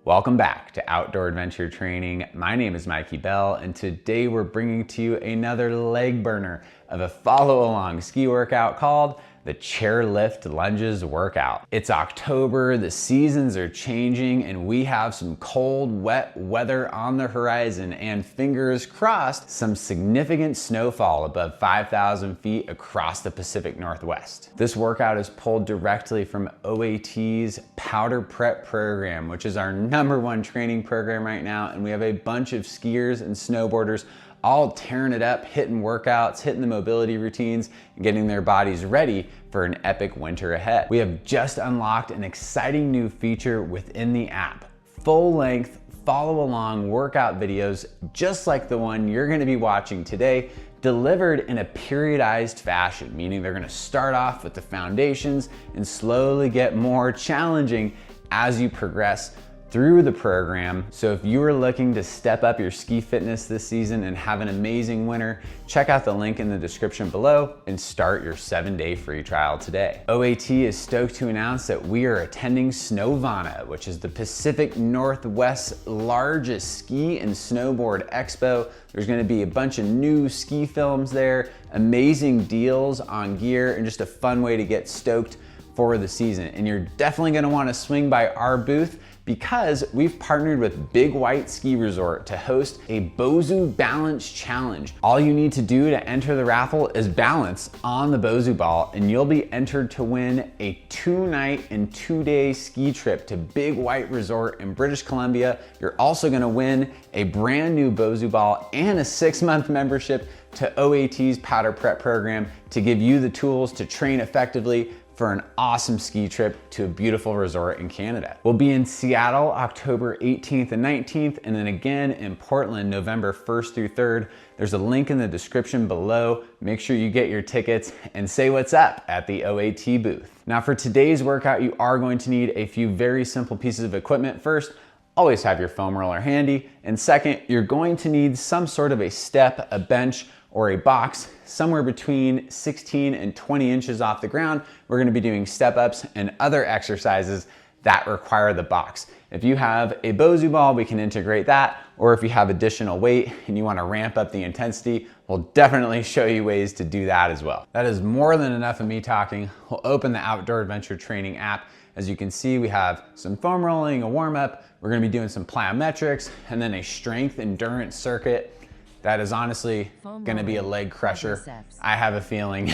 Welcome back to Outdoor Adventure Training. My name is Mikey Bell, and today we're bringing to you another leg burner of a follow-along ski workout called the Chairlift Lunges Workout. It's October, the seasons are changing, and we have some cold, wet weather on the horizon, and fingers crossed, some significant snowfall above 5,000 feet across the Pacific Northwest. This workout is pulled directly from OAT's Powder Prep program, which is our #1 training program right now, and we have a bunch of skiers and snowboarders all tearing it up, hitting workouts, hitting the mobility routines, and getting their bodies ready for an epic winter ahead. We have just unlocked an exciting new feature within the app. Full-length, follow-along workout videos just like the one you're gonna be watching today, delivered in a periodized fashion, meaning they're gonna start off with the foundations and slowly get more challenging as you progress through the program. So if you are looking to step up your ski fitness this season and have an amazing winter, check out the link in the description below and start your 7-day free trial today. OAT is stoked to announce that we are attending Snowvana, which is the Pacific Northwest's largest ski and snowboard expo. There's gonna be a bunch of new ski films there, amazing deals on gear, and just a fun way to get stoked for the season. And you're definitely gonna wanna swing by our booth because we've partnered with Big White Ski Resort to host a Bozu Balance Challenge. All you need to do to enter the raffle is balance on the Bozu ball, and you'll be entered to win a 2-night and 2-day ski trip to Big White Resort in British Columbia. You're also gonna win a brand new Bozu ball and a 6-month membership to OAT's Powder Prep program to give you the tools to train effectively for an awesome ski trip to a beautiful resort in Canada. We'll be in Seattle October 18th and 19th, and then again in Portland November 1st through 3rd. There's a link in the description below. Make sure you get your tickets and say what's up at the OAT booth. Now for today's workout, you are going to need a few very simple pieces of equipment. First, always have your foam roller handy, and second, you're going to need some sort of a step, a bench, or a box somewhere between 16 and 20 inches off the ground. We're gonna be doing step ups and other exercises that require the box. If you have a Bozu ball, we can integrate that, or if you have additional weight and you wanna ramp up the intensity, we'll definitely show you ways to do that as well. That is more than enough of me talking. We'll open the Outdoor Adventure Training app. As you can see, we have some foam rolling, a warm up. We're gonna be doing some plyometrics, and then a strength endurance circuit. That is honestly gonna be a leg crusher. I have a feeling,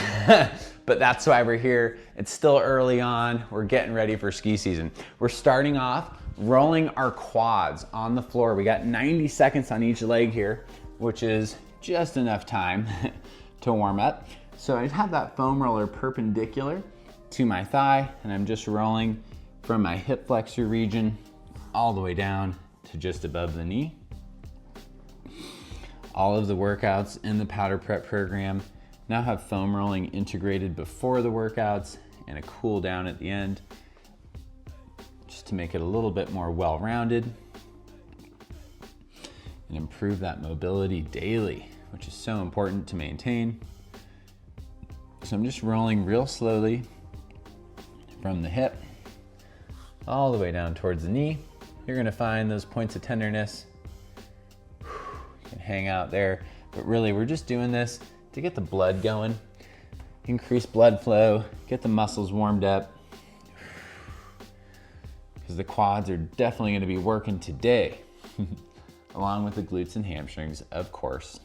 but that's why we're here. It's still early on. We're getting ready for ski season. We're starting off rolling our quads on the floor. We got 90 seconds on each leg here, which is just enough time to warm up. So I have that foam roller perpendicular to my thigh, and I'm just rolling from my hip flexor region all the way down to just above the knee. All of the workouts in the Powder Prep program now have foam rolling integrated before the workouts and a cool down at the end, just to make it a little bit more well-rounded and improve that mobility daily, which is so important to maintain. So I'm just rolling real slowly from the hip all the way down towards the knee. You're gonna find those points of tenderness. Can hang out there, but really we're just doing this to get the blood going, increase blood flow, get the muscles warmed up, because the quads are definitely going to be working today, along with the glutes and hamstrings, of course.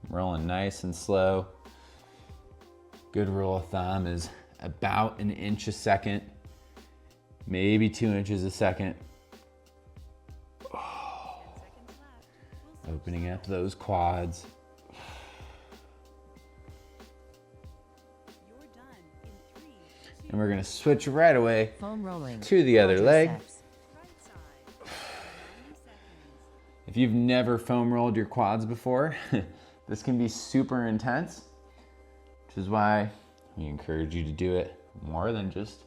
Rolling nice and slow. Good rule of thumb is about 1 inch a second, maybe 2 inches a second. Opening up those quads. And we're gonna switch right away to the other leg. If you've never foam rolled your quads before, this can be super intense, which is why we encourage you to do it more than just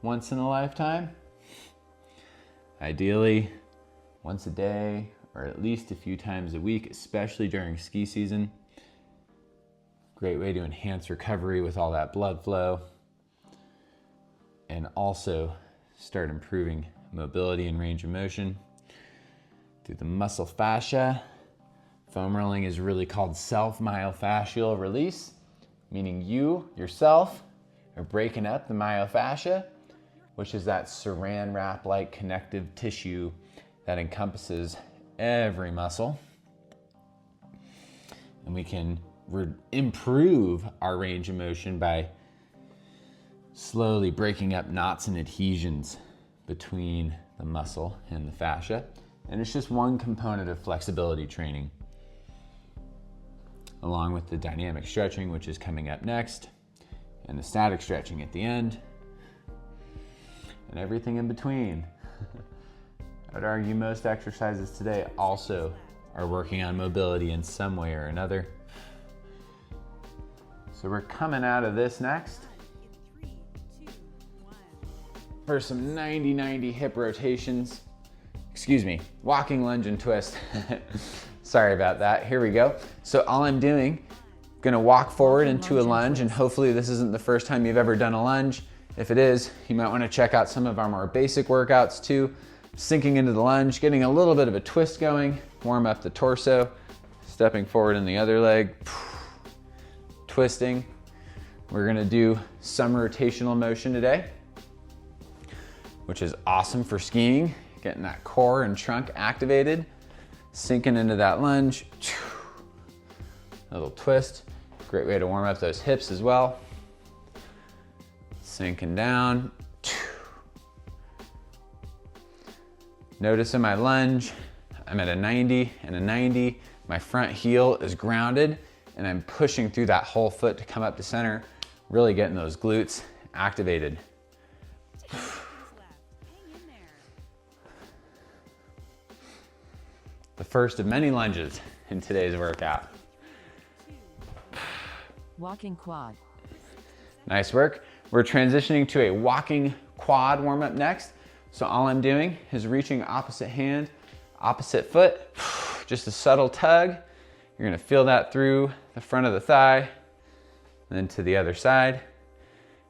once in a lifetime. Ideally, once a day, or at least a few times a week, especially during ski season. Great way to enhance recovery with all that blood flow. and also start improving mobility and range of motion through the muscle fascia. Foam rolling is really called self-myofascial release, meaning you, yourself, are breaking up the myofascia, which is that saran wrap-like connective tissue that encompasses every muscle. And we can improve our range of motion by slowly breaking up knots and adhesions between the muscle and the fascia. And it's just one component of flexibility training, along with the dynamic stretching, which is coming up next, and the static stretching at the end, and everything in between. I'd argue most exercises today also are working on mobility in some way or another. So we're coming out of this next for some 90-90 hip rotations. Excuse me, walking lunge and twist. Sorry about that, here we go. So all I'm doing, gonna walk forward into a lunge, and hopefully this isn't the first time you've ever done a lunge. If it is, you might wanna check out some of our more basic workouts too. Sinking into the lunge, getting a little bit of a twist going, warm up the torso, stepping forward in the other leg, twisting. We're gonna do some rotational motion today, which is awesome for skiing, getting that core and trunk activated, sinking into that lunge, a little twist. Great way to warm up those hips as well. Sinking down. Notice in my lunge, I'm at a 90 and a 90. My front heel is grounded and I'm pushing through that whole foot to come up to center, really getting those glutes activated. The first of many lunges in today's workout. Walking quad. Nice work. We're transitioning to a walking quad warm-up next. So all I'm doing is reaching opposite hand, opposite foot, just a subtle tug. You're gonna feel that through the front of the thigh, and then to the other side.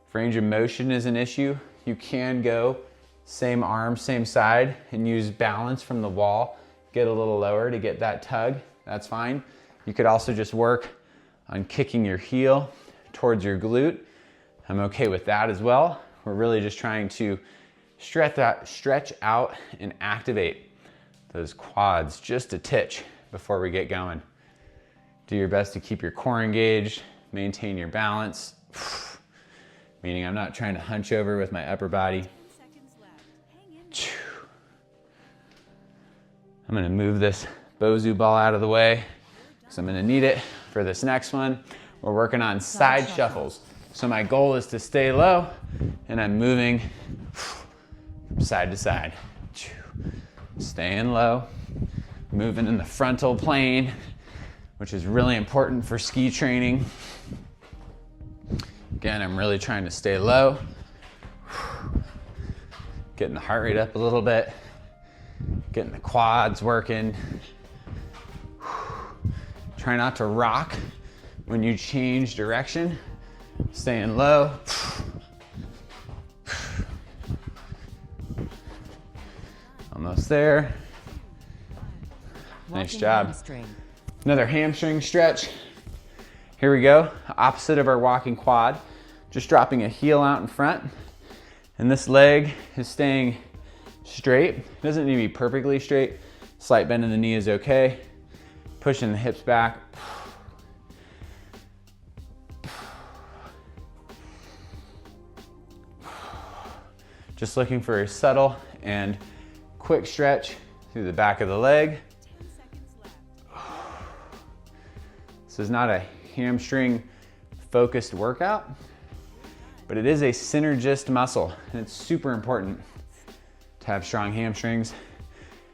If range of motion is an issue, you can go same arm, same side, and use balance from the wall. Get a little lower to get that tug, that's fine. You could also just work on kicking your heel towards your glute. I'm okay with that as well. We're really just trying to stretch out and activate those quads just a titch before we get going. Do your best to keep your core engaged, maintain your balance, meaning I'm not trying to hunch over with my upper body. I'm gonna move this Bozu ball out of the way because I'm gonna need it for this next one. We're working on side shuffles. So my goal is to stay low and I'm moving from side to side. Staying low, moving in the frontal plane, which is really important for ski training. Again, I'm really trying to stay low, getting the heart rate up a little bit, getting the quads working. Try not to rock when you change direction, staying low. Almost there. Nice job. Another hamstring stretch. Here we go, opposite of our walking quad. Just dropping a heel out in front. And this leg is staying straight. It doesn't need to be perfectly straight. Slight bend in the knee is okay. Pushing the hips back. Just looking for a subtle and quick stretch through the back of the leg. This is not a hamstring focused workout, but it is a synergist muscle, and it's super important to have strong hamstrings.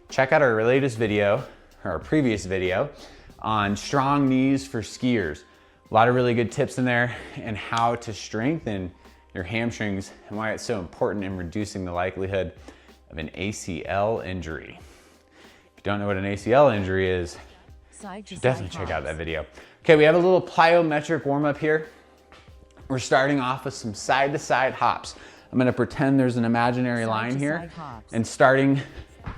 Check out our latest video, or our previous video, on strong knees for skiers. A lot of really good tips in there and how to strengthen your hamstrings and why it's so important in reducing the likelihood of an ACL injury. If you don't know what an ACL injury is, you should definitely check out that video. Okay, we have a little plyometric warm up here. We're starting off with some side to side hops. I'm gonna pretend there's an imaginary line here, and starting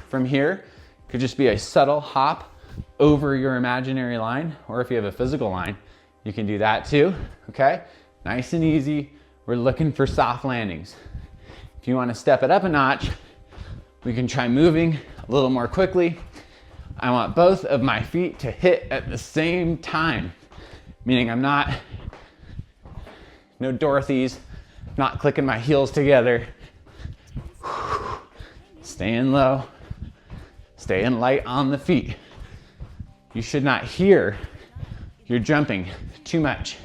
from here could just be a subtle hop over your imaginary line, or if you have a physical line, you can do that too, okay? Nice and easy. We're looking for soft landings. If you wanna step it up a notch, we can try moving a little more quickly. I want both of my feet to hit at the same time, meaning I'm not, no Dorothy's, not clicking my heels together. Staying low, staying light on the feet. You should not hear you're jumping too much.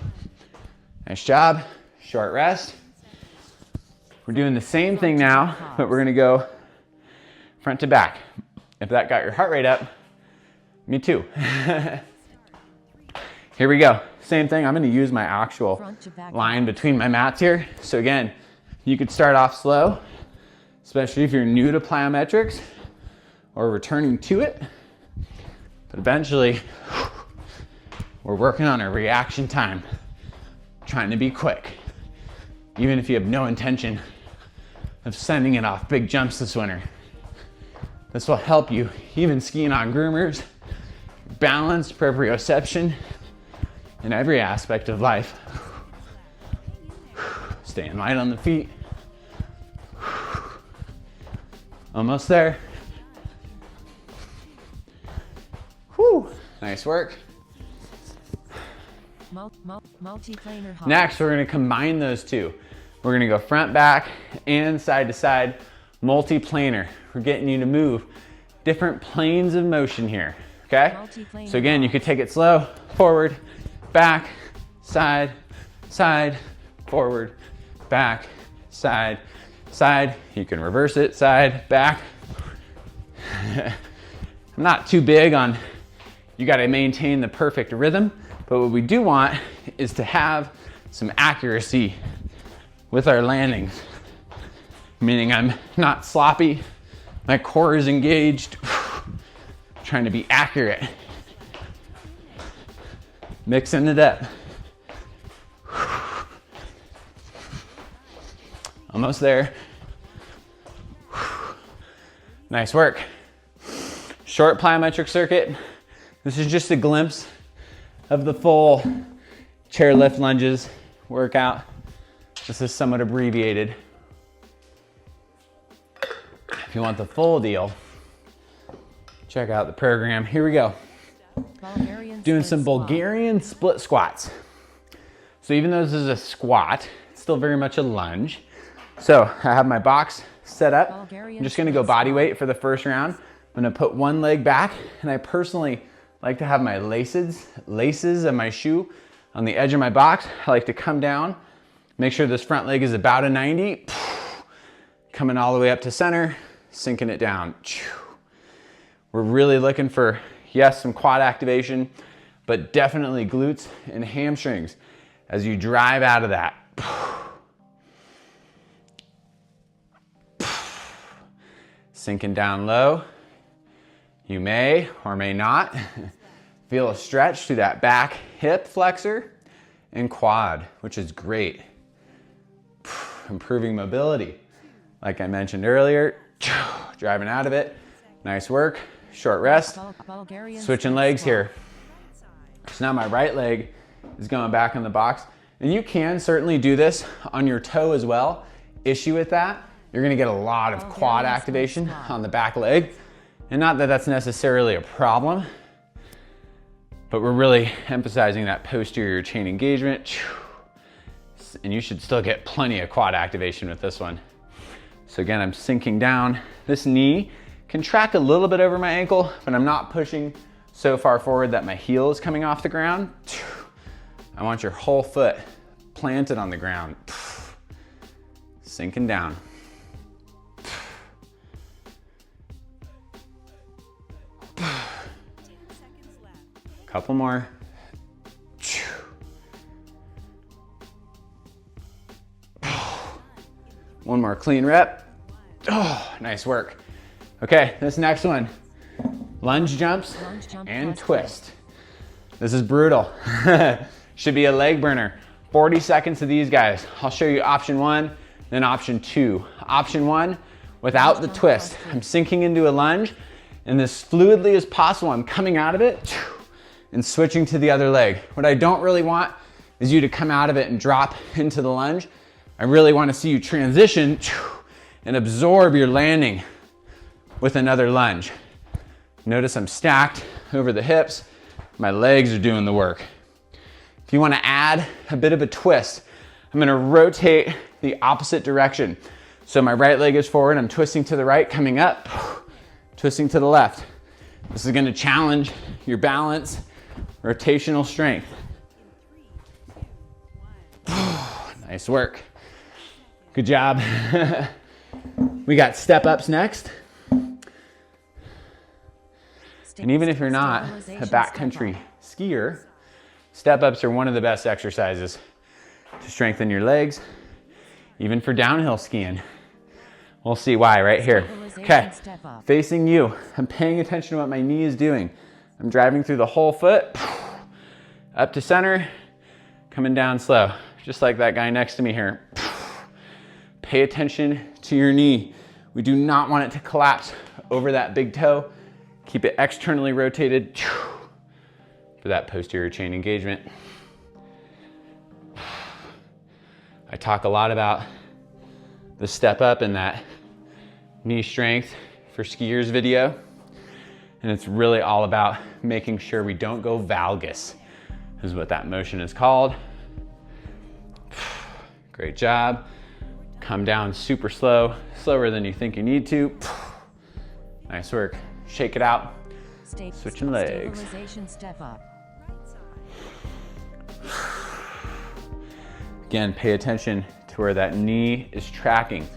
Nice job, short rest. We're doing the same thing now, but we're gonna go front to back. If that got your heart rate up, me too. Here we go, same thing. I'm gonna use my actual line between my mats here. So again, you could start off slow, especially if you're new to plyometrics or returning to it. But eventually, we're working on a reaction time, trying to be quick, even if you have no intention of sending it off big jumps this winter. This will help you, even skiing on groomers, balance, proprioception, in every aspect of life. Staying light on the feet. Almost there. Whew, nice work. Next, we're gonna combine those two. We're gonna go front, back, and side to side, multi-planar. We're getting you to move different planes of motion here, okay? So again, you could take it slow, forward, back, side, side, forward, back, side, side. You can reverse it, side, back. I'm not too big on, you gotta maintain the perfect rhythm, but what we do want is to have some accuracy with our landings, meaning I'm not sloppy, my core is engaged, trying to be accurate. Mixing it up. Almost there. Nice work. Short plyometric circuit. This is just a glimpse of the full chairlift lunges workout. This is somewhat abbreviated. If you want the full deal, check out the program. Here we go. Doing some Bulgarian split squats. So even though this is a squat, it's still very much a lunge. So I have my box set up. I'm just gonna go body weight for the first round. I'm gonna put one leg back, and I personally like to have my laces of my shoe on the edge of my box. I like to come down, make sure this front leg is about a 90, coming all the way up to center, sinking it down. We're really looking for, yes, some quad activation, but definitely glutes and hamstrings as you drive out of that. Sinking down low. You may or may not feel a stretch through that back hip flexor and quad, which is great. Improving mobility. Like I mentioned earlier, driving out of it. Nice work. Short rest. Switching legs here. So now my right leg is going back in the box. And you can certainly do this on your toe as well. Issue with that, you're gonna get a lot of quad activation on the back leg. And not that that's necessarily a problem, but we're really emphasizing that posterior chain engagement. And you should still get plenty of quad activation with this one. So again, I'm sinking down. This knee can track a little bit over my ankle, but I'm not pushing so far forward that my heel is coming off the ground. I want your whole foot planted on the ground. Sinking down. Couple more. One more clean rep. Oh, nice work. Okay, this next one, lunge jumps and twist. This is brutal. Should be a leg burner. 40 seconds of these guys. I'll show you option one, than option 2. Option 1, without the twist, I'm sinking into a lunge, and as fluidly as possible, I'm coming out of it and switching to the other leg. What I don't really want is you to come out of it and drop into the lunge. I really want to see you transition and absorb your landing with another lunge. Notice I'm stacked over the hips. My legs are doing the work. If you want to add a bit of a twist, I'm going to rotate the opposite direction. So my right leg is forward, I'm twisting to the right, coming up, twisting to the left. This is going to challenge your balance, rotational strength. Nice work. Good job. We got step ups next. And even if you're not a backcountry skier, step ups are one of the best exercises to strengthen your legs, even for downhill skiing. We'll see why right here. Okay, facing you. I'm paying attention to what my knee is doing. I'm driving through the whole foot, up to center, coming down slow, just like that guy next to me here. Pay attention to your knee. We do not want it to collapse over that big toe. Keep it externally rotated for that posterior chain engagement. I talk a lot about the step up and that knee strength for skiers video. And it's really all about making sure we don't go valgus, is what that motion is called. Great job. Come down super slow, slower than you think you need to. Nice work. Shake it out. Switching legs. Again, pay attention to where that knee is tracking.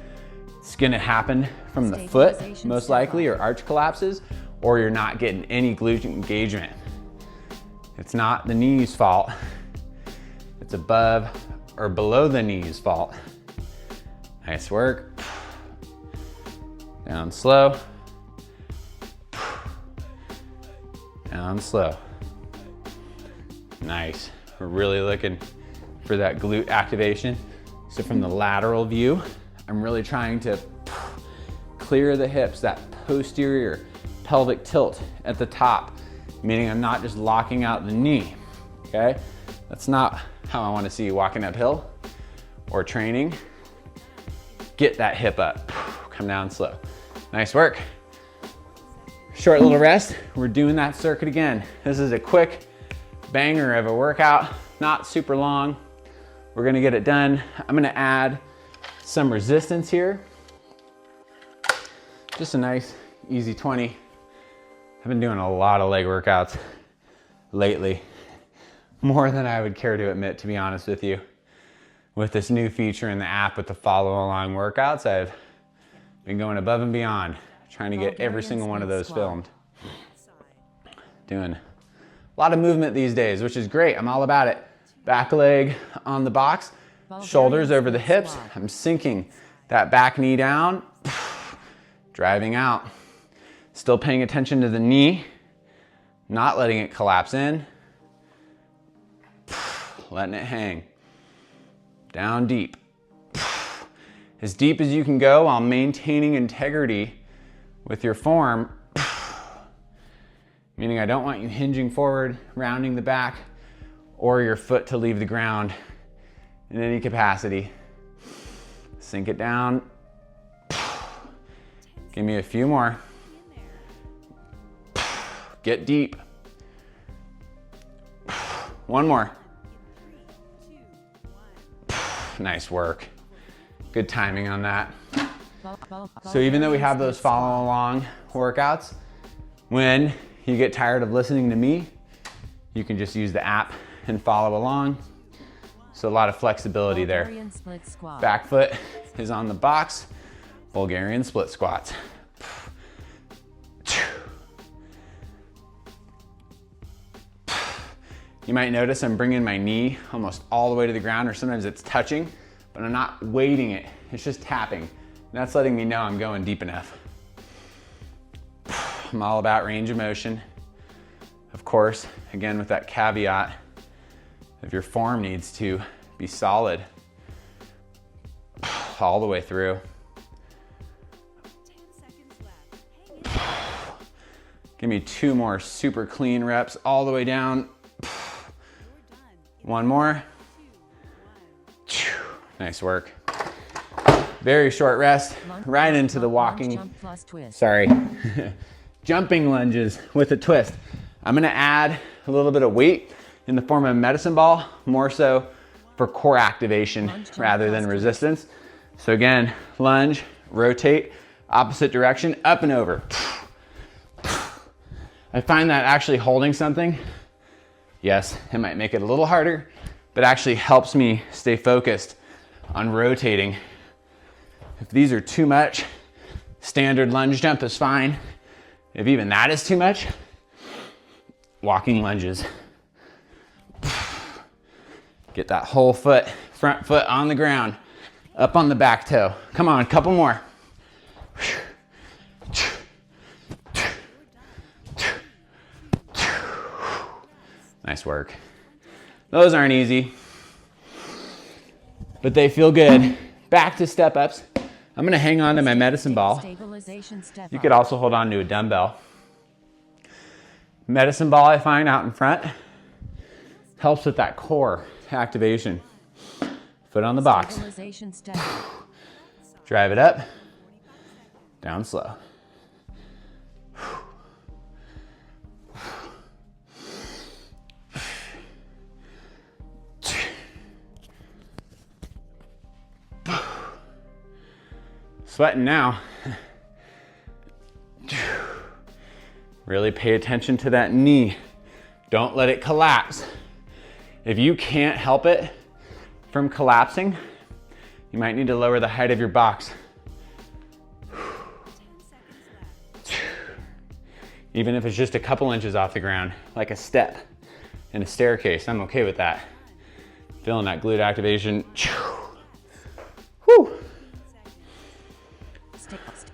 It's gonna happen from the foot, most likely, or arch collapses, or you're not getting any glute engagement. It's not the knee's fault. It's above or below the knee's fault. Nice work. Down slow. Down slow. Nice. We're really looking for that glute activation. So from the lateral view, I'm really trying to clear the hips, that posterior pelvic tilt at the top, meaning I'm not just locking out the knee, okay? That's not how I want to see you walking uphill or training. Get that hip up, come down slow. Nice work. Short little rest. We're doing that circuit again. This is a quick banger of a workout, not super long. We're gonna get it done. I'm gonna add some resistance here. Just a nice, easy 20. I've been doing a lot of leg workouts lately, more than I would care to admit, to be honest with you. With this new feature in the app with the follow along workouts, I've been going above and beyond, trying to get every single one of those filmed. Doing a lot of movement these days, which is great. I'm all about it. Back leg on the box, shoulders over the hips. I'm sinking that back knee down, driving out. Still paying attention to the knee, not letting it collapse in, letting it hang. Down deep. As deep as you can go while maintaining integrity with your form, meaning I don't want you hinging forward, rounding the back, or your foot to leave the ground in any capacity. Sink it down. Give me a few more. Get deep. One more. Nice work. Good timing on that. So even though we have those follow along workouts, when you get tired of listening to me, you can just use the app and follow along. So a lot of flexibility there. Back foot is on the box. Bulgarian split squats. You might notice I'm bringing my knee almost all the way to the ground, or sometimes it's touching, but I'm not weighting it. It's just tapping. And that's letting me know I'm going deep enough. I'm all about range of motion. Of course, again, with that caveat of your form needs to be solid. all the way through. Give me 2 more super clean reps all the way down. 1 more. Nice work. Very short rest, right into the walking, jumping lunges with a twist. I'm gonna add a little bit of weight in the form of a medicine ball, more so for core activation rather than resistance. So again, lunge, rotate, opposite direction, up and over. I find that actually holding something, yes, it might make it a little harder, but actually helps me stay focused on rotating. If these are too much, standard lunge jump is fine. If even that is too much, walking lunges. Get that whole foot, front foot on the ground, up on the back toe. Come on, a couple more. Nice work. Those aren't easy, but they feel good. Back to step ups. I'm gonna hang on to my medicine ball. You could also hold on to a dumbbell. Medicine ball I find out in front helps with that core activation. Foot on the box. Drive it up, down slow. Sweating now. Really pay attention to that knee. Don't let it collapse. If you can't help it from collapsing, you might need to lower the height of your box. Even if it's just a couple inches off the ground, like a step in a staircase, I'm okay with that. Feeling that glute activation. Whew.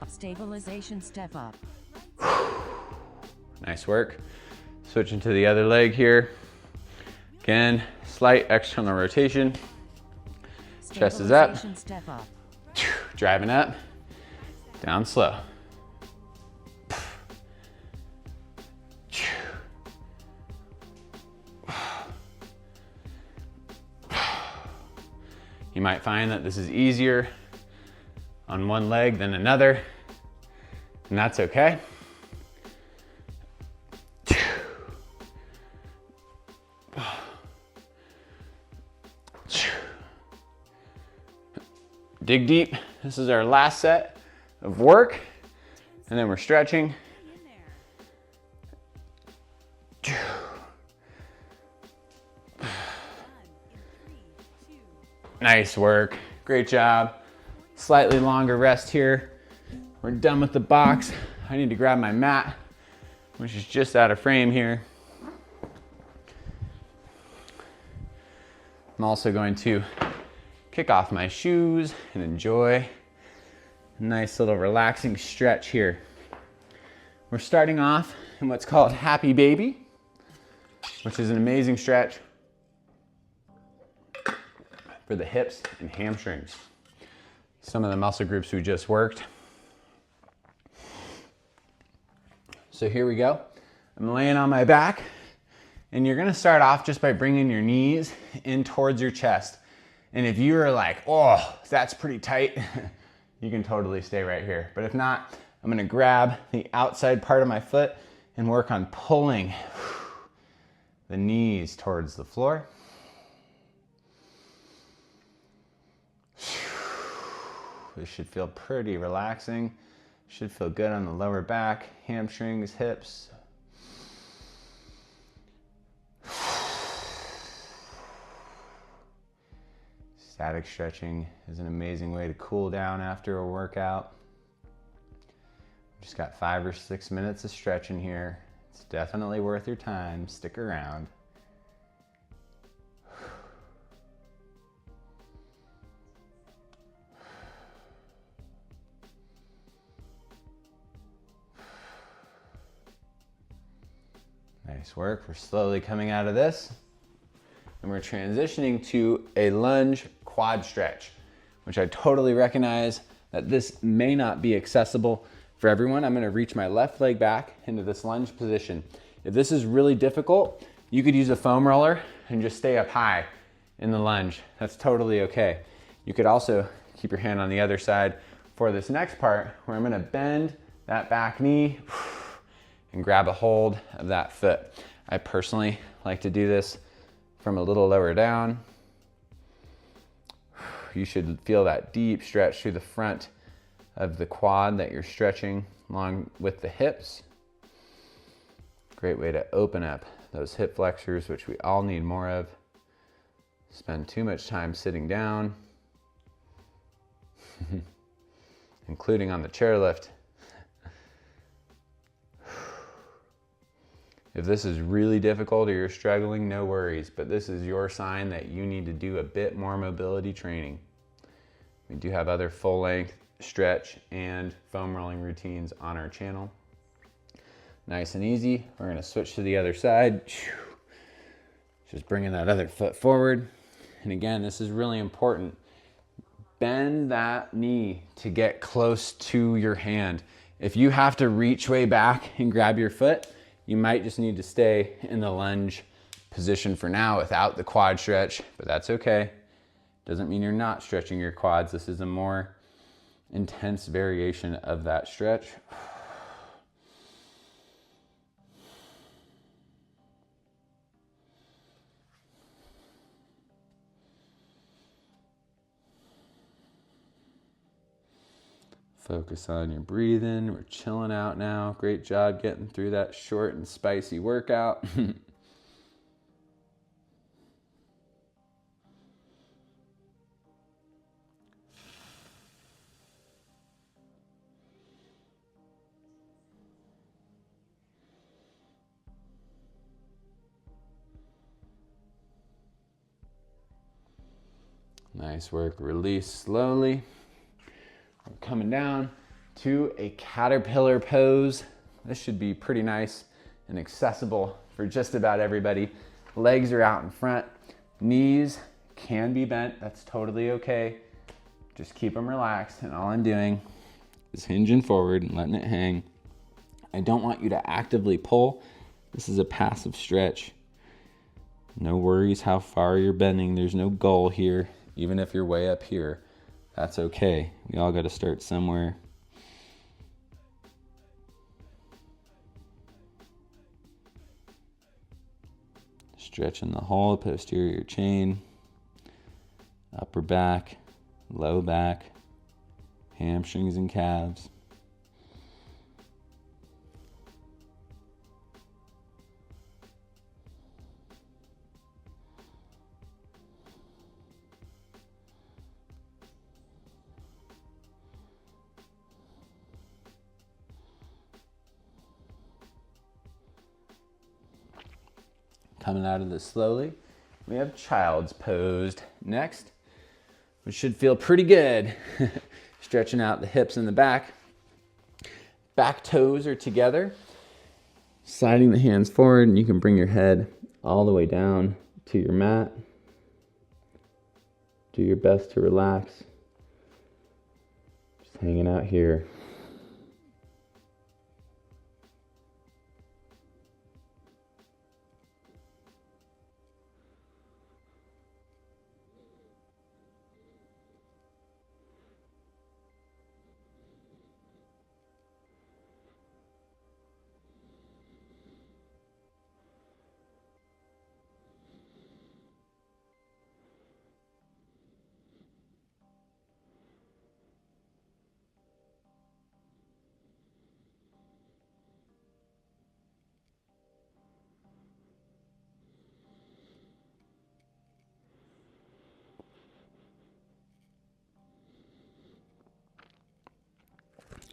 Stabilization step up. Nice work. Switching to the other leg here. Again, slight external rotation. Chest is up. Step up. Driving up, down slow. You might find that this is easier on one leg than another, and that's okay. Dig deep. This is our last set of work, and then we're stretching. Nice work. Great job. Slightly longer rest here. We're done with the box. I need to grab my mat, which is just out of frame here. I'm also going to kick off my shoes and enjoy a nice little relaxing stretch here. We're starting off in what's called Happy Baby, which is an amazing stretch for the hips and hamstrings. Some of the muscle groups we just worked. So here we go. I'm laying on my back, and you're gonna start off just by bringing your knees in towards your chest. And if you're like, oh, that's pretty tight, you can totally stay right here. But if not, I'm gonna grab the outside part of my foot and work on pulling the knees towards the floor. This should feel pretty relaxing. Should feel good on the lower back, hamstrings, hips. Static stretching is an amazing way to cool down after a workout. Just got 5 or 6 minutes of stretching here. It's definitely worth your time. Stick around. Nice work. We're slowly coming out of this, and we're transitioning to a lunge quad stretch, which I totally recognize that this may not be accessible for everyone. I'm gonna reach my left leg back into this lunge position. If this is really difficult, you could use a foam roller and just stay up high in the lunge. That's totally okay. You could also keep your hand on the other side for this next part, where I'm gonna bend that back knee and grab a hold of that foot. I personally like to do this from a little lower down. You should feel that deep stretch through the front of the quad that you're stretching along with the hips. Great way to open up those hip flexors, which we all need more of. Spend too much time sitting down, including on the chairlift. If this is really difficult or you're struggling, no worries, but this is your sign that you need to do a bit more mobility training. We do have other full length stretch and foam rolling routines on our channel. Nice and easy. We're gonna switch to the other side. Just bringing that other foot forward. And again, this is really important. Bend that knee to get close to your hand. If you have to reach way back and grab your foot, you might just need to stay in the lunge position for now without the quad stretch, but that's okay. Doesn't mean you're not stretching your quads. This is a more intense variation of that stretch. Focus on your breathing. We're chilling out now. Great job getting through that short and spicy workout. Nice work. Release slowly. We're coming down to a caterpillar pose. This should be pretty nice and accessible for just about everybody. Legs are out in front. Knees can be bent. That's totally okay. Just keep them relaxed. And all I'm doing is hinging forward and letting it hang. I don't want you to actively pull. This is a passive stretch. No worries how far you're bending. There's no goal here. Even if you're way up here, that's okay. We all got to start somewhere. Stretching the whole posterior chain, upper back, low back, hamstrings and calves. Coming out of this slowly, we have child's pose next, which should feel pretty good. Stretching out the hips and the back. Back toes are together. Sliding the hands forward, and you can bring your head all the way down to your mat. Do your best to relax. Just hanging out here.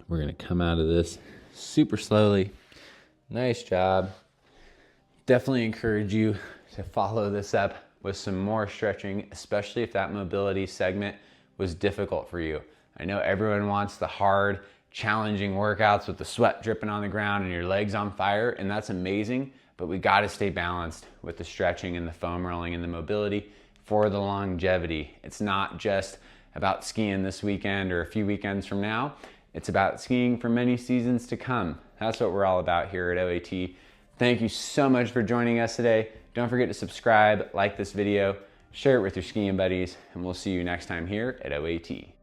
We're gonna come out of this super slowly. Nice job. Definitely encourage you to follow this up with some more stretching, especially if that mobility segment was difficult for you. I know everyone wants the hard, challenging workouts with the sweat dripping on the ground and your legs on fire, and that's amazing, but we gotta stay balanced with the stretching and the foam rolling and the mobility for the longevity. It's not just about skiing this weekend or a few weekends from now. It's about skiing for many seasons to come. That's what we're all about here at OAT. Thank you so much for joining us today. Don't forget to subscribe, like this video, share it with your skiing buddies, and we'll see you next time here at OAT.